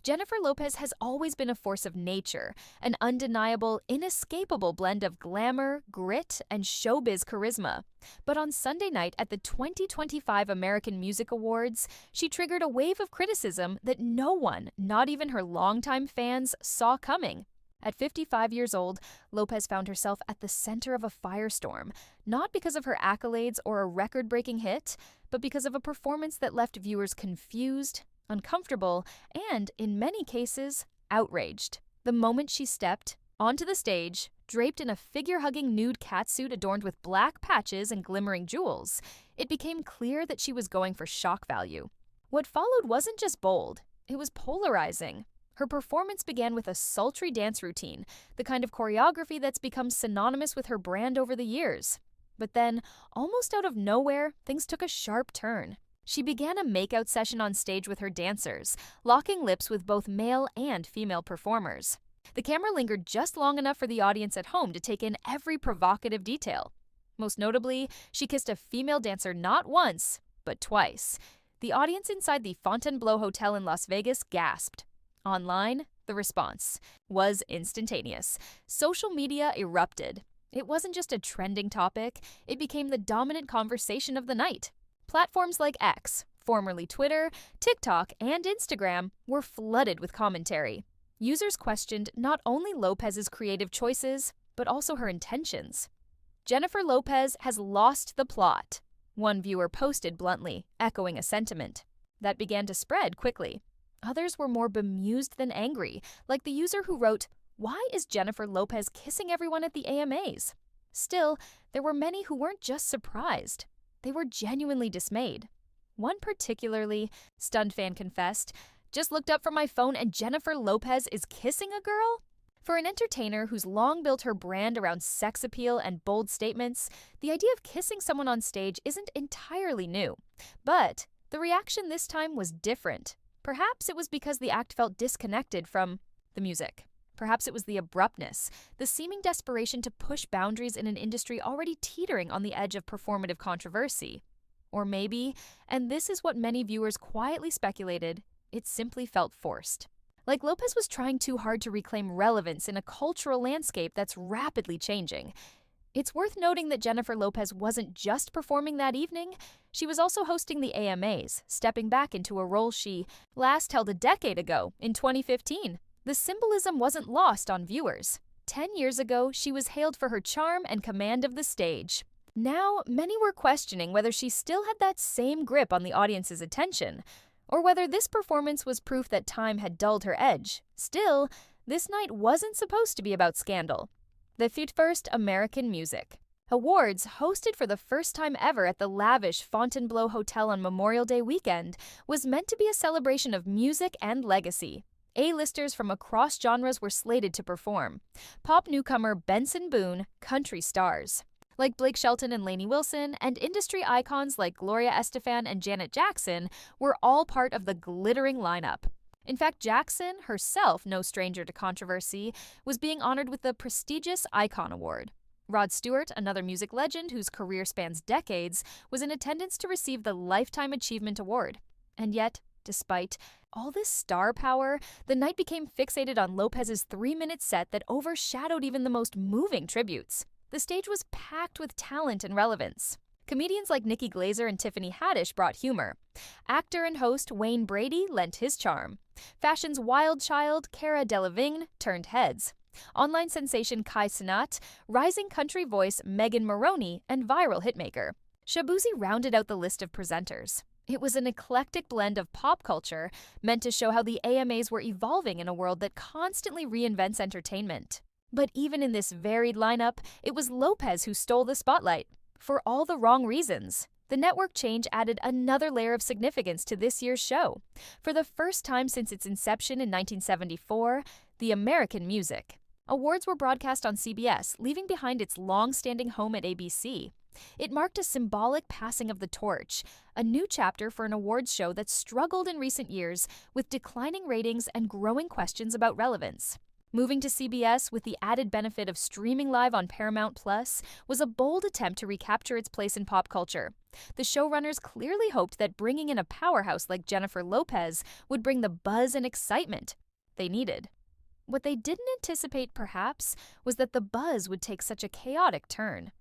Jennifer Lopez has always been a force of nature, an undeniable, inescapable blend of glamour, grit, and showbiz charisma. But on Sunday night at the 2025 American Music Awards, she triggered a wave of criticism that no one, not even her longtime fans, saw coming. At 55 years old, Lopez found herself at the center of a firestorm, not because of her accolades or a record-breaking hit, but because of a performance that left viewers confused, uncomfortable, and, in many cases, outraged. The moment she stepped onto the stage, draped in a figure-hugging nude catsuit adorned with black patches and glimmering jewels, it became clear that she was going for shock value. What followed wasn't just bold, it was polarizing. Her performance began with a sultry dance routine, the kind of choreography that's become synonymous with her brand over the years. But then, almost out of nowhere, things took a sharp turn. She began a makeout session on stage with her dancers, locking lips with both male and female performers. The camera lingered just long enough for the audience at home to take in every provocative detail. Most notably, she kissed a female dancer not once, but twice. The audience inside the Fontainebleau Hotel in Las Vegas gasped. Online, the response was instantaneous. Social media erupted. It wasn't just a trending topic, it became the dominant conversation of the night. Platforms like X, formerly Twitter, TikTok, and Instagram were flooded with commentary. Users questioned not only Lopez's creative choices, but also her intentions. Jennifer Lopez has lost the plot, one viewer posted bluntly, echoing a sentiment. That began to spread quickly. Others were more bemused than angry, like the user who wrote, "Why is Jennifer Lopez kissing everyone at the AMAs?" Still, there were many who weren't just surprised. They were genuinely dismayed. One particularly stunned fan confessed, "Just looked up from my phone and Jennifer Lopez is kissing a girl?" For an entertainer who's long built her brand around sex appeal and bold statements, the idea of kissing someone on stage isn't entirely new. But the reaction this time was different. Perhaps it was because the act felt disconnected from the music. Perhaps it was the abruptness, the seeming desperation to push boundaries in an industry already teetering on the edge of performative controversy. Or maybe, and this is what many viewers quietly speculated, it simply felt forced. Like Lopez was trying too hard to reclaim relevance in a cultural landscape that's rapidly changing. It's worth noting that Jennifer Lopez wasn't just performing that evening, she was also hosting the AMAs, stepping back into a role she last held a decade ago, in 2015. The symbolism wasn't lost on viewers. 10 years ago, she was hailed for her charm and command of the stage. Now, many were questioning whether she still had that same grip on the audience's attention, or whether this performance was proof that time had dulled her edge. Still, this night wasn't supposed to be about scandal. The 51st American Music Awards, hosted for the first time ever at the lavish Fontainebleau Hotel on Memorial Day weekend, was meant to be a celebration of music and legacy. A-listers from across genres were slated to perform. Pop newcomer Benson Boone, country stars like Blake Shelton and Lainey Wilson, and industry icons like Gloria Estefan and Janet Jackson were all part of the glittering lineup. In fact, Jackson, herself no stranger to controversy, was being honored with the prestigious Icon Award. Rod Stewart, another music legend whose career spans decades, was in attendance to receive the Lifetime Achievement Award. And yet, despite all this star power, the night became fixated on Lopez's 3-minute set that overshadowed even the most moving tributes. The stage was packed with talent and relevance. Comedians like Nikki Glaser and Tiffany Haddish brought humor. Actor and host Wayne Brady lent his charm. Fashion's wild child, Cara Delevingne, turned heads. Online sensation Kai Cenat, rising country voice Megan Maroney, and viral hitmaker Shabuzi rounded out the list of presenters. It was an eclectic blend of pop culture, meant to show how the AMAs were evolving in a world that constantly reinvents entertainment. But even in this varied lineup, it was Lopez who stole the spotlight. For all the wrong reasons. The network change added another layer of significance to this year's show. For the first time since its inception in 1974, the American Music Awards were broadcast on CBS, leaving behind its long-standing home at ABC. It marked a symbolic passing of the torch, a new chapter for an awards show that struggled in recent years with declining ratings and growing questions about relevance. Moving to CBS with the added benefit of streaming live on Paramount Plus was a bold attempt to recapture its place in pop culture. The showrunners clearly hoped that bringing in a powerhouse like Jennifer Lopez would bring the buzz and excitement they needed. What they didn't anticipate, perhaps, was that the buzz would take such a chaotic turn.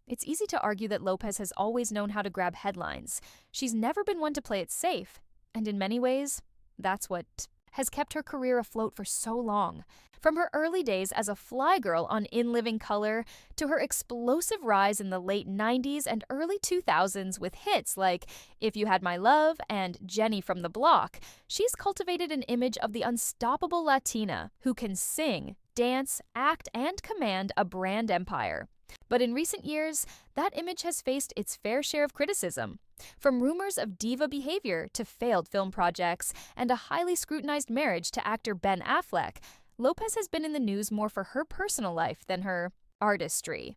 It's easy to argue that Lopez has always known how to grab headlines. She's never been one to play it safe, and in many ways, that's what has kept her career afloat for so long. From her early days as a fly girl on In Living Color to her explosive rise in the late 90s and early 2000s with hits like If You Had My Love and Jenny from the Block, she's cultivated an image of the unstoppable Latina who can sing, dance, act, and command a brand empire. But in recent years, that image has faced its fair share of criticism. From rumors of diva behavior to failed film projects and a highly scrutinized marriage to actor Ben Affleck, Lopez has been in the news more for her personal life than her artistry.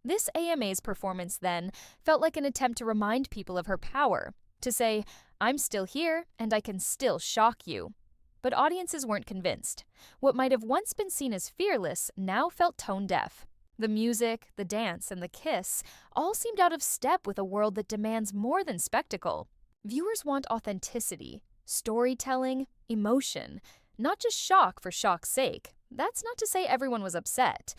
This AMA's performance, then, felt like an attempt to remind people of her power, to say, I'm still here and I can still shock you. But audiences weren't convinced. What might have once been seen as fearless now felt tone-deaf. The music, the dance, and the kiss all seemed out of step with a world that demands more than spectacle. Viewers want authenticity, storytelling, emotion, not just shock for shock's sake. That's not to say everyone was upset.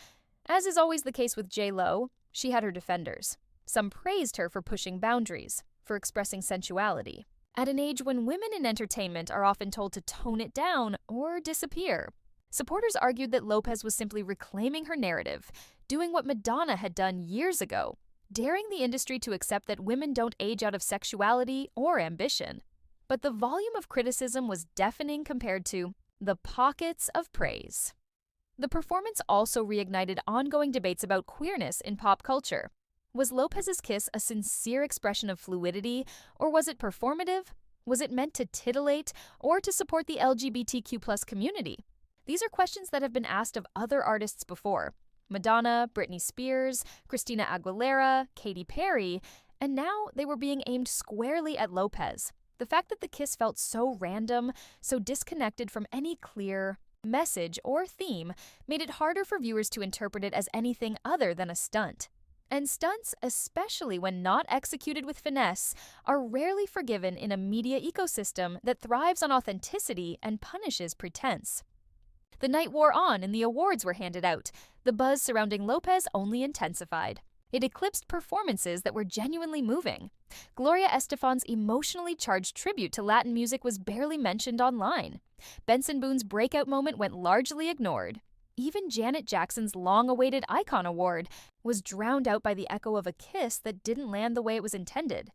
As is always the case with J.Lo, she had her defenders. Some praised her for pushing boundaries, for expressing sensuality, at an age when women in entertainment are often told to tone it down or disappear. Supporters argued that Lopez was simply reclaiming her narrative, doing what Madonna had done years ago, daring the industry to accept that women don't age out of sexuality or ambition. But the volume of criticism was deafening compared to the pockets of praise. The performance also reignited ongoing debates about queerness in pop culture. Was Lopez's kiss a sincere expression of fluidity, or was it performative? Was it meant to titillate or to support the LGBTQ+ community? These are questions that have been asked of other artists before. Madonna, Britney Spears, Christina Aguilera, Katy Perry, and now they were being aimed squarely at Lopez. The fact that the kiss felt so random, so disconnected from any clear message or theme, made it harder for viewers to interpret it as anything other than a stunt. And stunts, especially when not executed with finesse, are rarely forgiven in a media ecosystem that thrives on authenticity and punishes pretense. The night wore on and the awards were handed out. The buzz surrounding Lopez only intensified. It eclipsed performances that were genuinely moving. Gloria Estefan's emotionally charged tribute to Latin music was barely mentioned online. Benson Boone's breakout moment went largely ignored. Even Janet Jackson's long-awaited Icon Award was drowned out by the echo of a kiss that didn't land the way it was intended.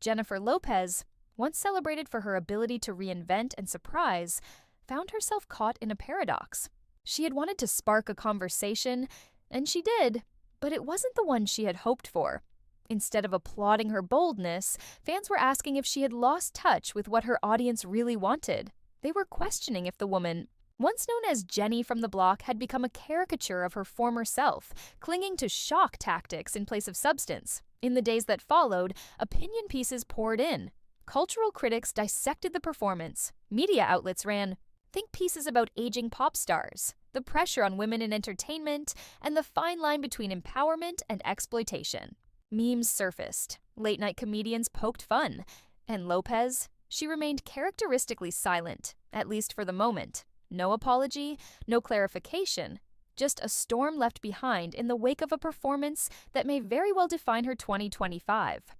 Jennifer Lopez, once celebrated for her ability to reinvent and surprise, found herself caught in a paradox. She had wanted to spark a conversation, and she did, but it wasn't the one she had hoped for. Instead of applauding her boldness, fans were asking if she had lost touch with what her audience really wanted. They were questioning if the woman, once known as Jenny from the Block, had become a caricature of her former self, clinging to shock tactics in place of substance. In the days that followed, opinion pieces poured in. Cultural critics dissected the performance. Media outlets ran think pieces about aging pop stars, the pressure on women in entertainment, and the fine line between empowerment and exploitation. Memes surfaced. Late-night comedians poked fun. And Lopez? She remained characteristically silent, at least for the moment. No apology, no clarification, just a storm left behind in the wake of a performance that may very well define her 2025.